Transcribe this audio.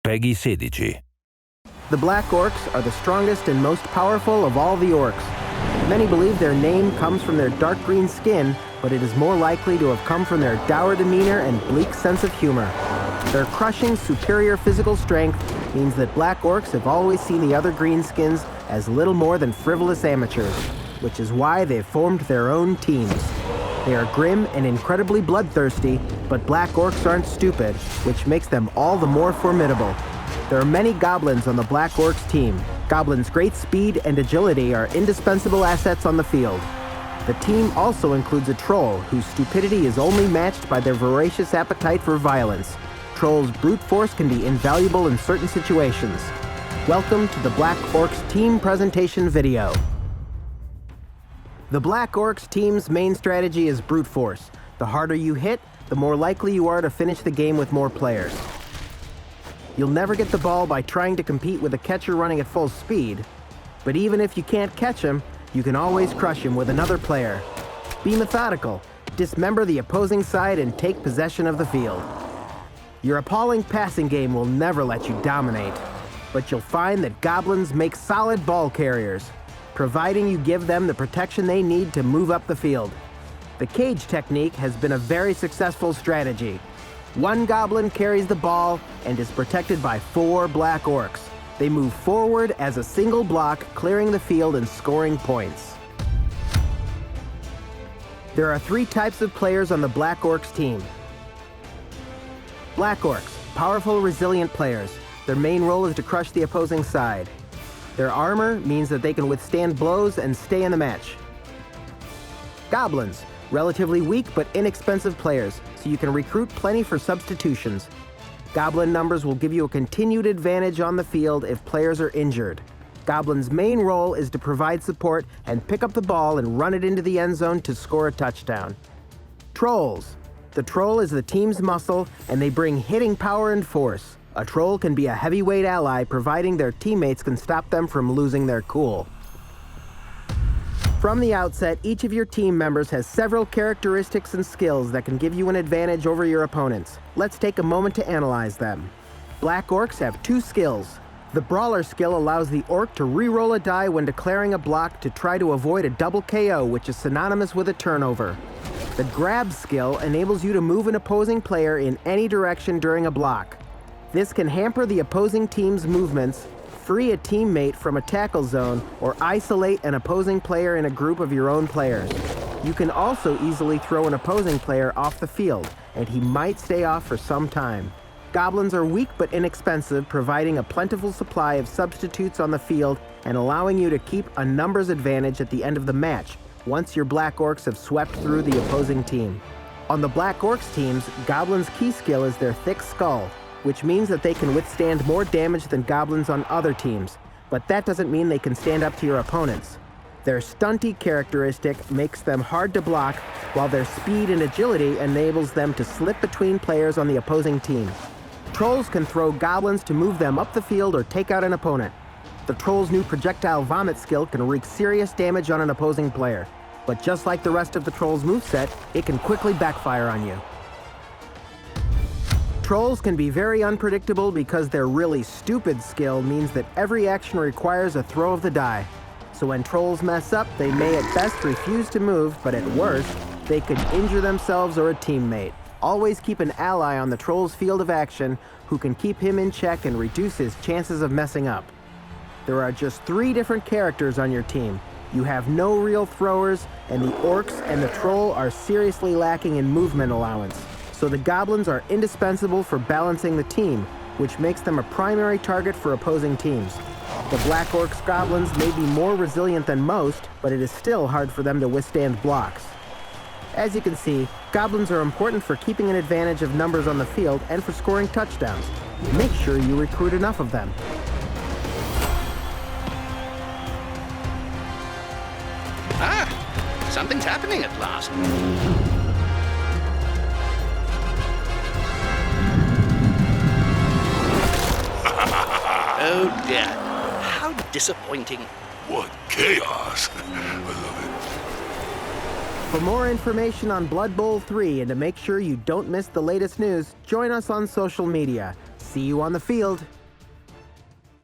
PEGI 16. The Black Orcs are the strongest and most powerful of all the orcs. Many believe their name comes from their dark green skin, but it is more likely to have come from their dour demeanor and bleak sense of humor. Their crushing, superior physical strength means that Black Orcs have always seen the other greenskins as little more than frivolous amateurs, which is why they've formed their own teams. They are grim and incredibly bloodthirsty, but Black Orcs aren't stupid, which makes them all the more formidable. There are many goblins on the Black Orcs team. Goblins' great speed and agility are indispensable assets on the field. The team also includes a troll, whose stupidity is only matched by their voracious appetite for violence. Trolls' brute force can be invaluable in certain situations. Welcome to the Black Orcs team presentation video. The Black Orcs team's main strategy is brute force. The harder you hit, the more likely you are to finish the game with more players. You'll never get the ball by trying to compete with a catcher running at full speed, but even if you can't catch him, you can always crush him with another player. Be methodical, dismember the opposing side, and take possession of the field. Your appalling passing game will never let you dominate, but you'll find that goblins make solid ball carriers, providing you give them the protection they need to move up the field. The cage technique has been a very successful strategy. One goblin carries the ball and is protected by 4 Black Orcs. They move forward as a single block, clearing the field and scoring points. There are 3 types of players on the Black Orcs team. Black Orcs, powerful, resilient players. Their main role is to crush the opposing side. Their armor means that they can withstand blows and stay in the match. Goblins, relatively weak but inexpensive players, so you can recruit plenty for substitutions. Goblin numbers will give you a continued advantage on the field if players are injured. Goblin's main role is to provide support and pick up the ball and run it into the end zone to score a touchdown. Trolls. The troll is the team's muscle, and they bring hitting power and force. A troll can be a heavyweight ally, providing their teammates can stop them from losing their cool. From the outset, each of your team members has several characteristics and skills that can give you an advantage over your opponents. Let's take a moment to analyze them. Black Orcs have 2 skills. The Brawler skill allows the Orc to re-roll a die when declaring a block to try to avoid a double KO, which is synonymous with a turnover. The Grab skill enables you to move an opposing player in any direction during a block. This can hamper the opposing team's movements, free a teammate from a tackle zone, or isolate an opposing player in a group of your own players. You can also easily throw an opposing player off the field, and he might stay off for some time. Goblins are weak but inexpensive, providing a plentiful supply of substitutes on the field and allowing you to keep a numbers advantage at the end of the match, once your Black Orcs have swept through the opposing team. On the Black Orcs teams, Goblins' key skill is their thick skull, which means that they can withstand more damage than goblins on other teams, but that doesn't mean they can stand up to your opponents. Their stunty characteristic makes them hard to block, while their speed and agility enables them to slip between players on the opposing team. Trolls can throw goblins to move them up the field or take out an opponent. The Troll's new projectile vomit skill can wreak serious damage on an opposing player, but just like the rest of the Troll's moveset, it can quickly backfire on you. Trolls can be very unpredictable because their really stupid skill means that every action requires a throw of the die. So when trolls mess up, they may at best refuse to move, but at worst, they could injure themselves or a teammate. Always keep an ally on the troll's field of action who can keep him in check and reduce his chances of messing up. There are just 3 different characters on your team. You have no real throwers, and the Orcs and the Troll are seriously lacking in movement allowance. So the Goblins are indispensable for balancing the team, which makes them a primary target for opposing teams. The Black Orcs Goblins may be more resilient than most, but it is still hard for them to withstand blocks. As you can see, Goblins are important for keeping an advantage of numbers on the field and for scoring touchdowns. Make sure you recruit enough of them. Ah, something's happening at last. Oh dear, how disappointing. What chaos! I love it. For more information on Blood Bowl 3 and to make sure you don't miss the latest news, join us on social media. See you on the field.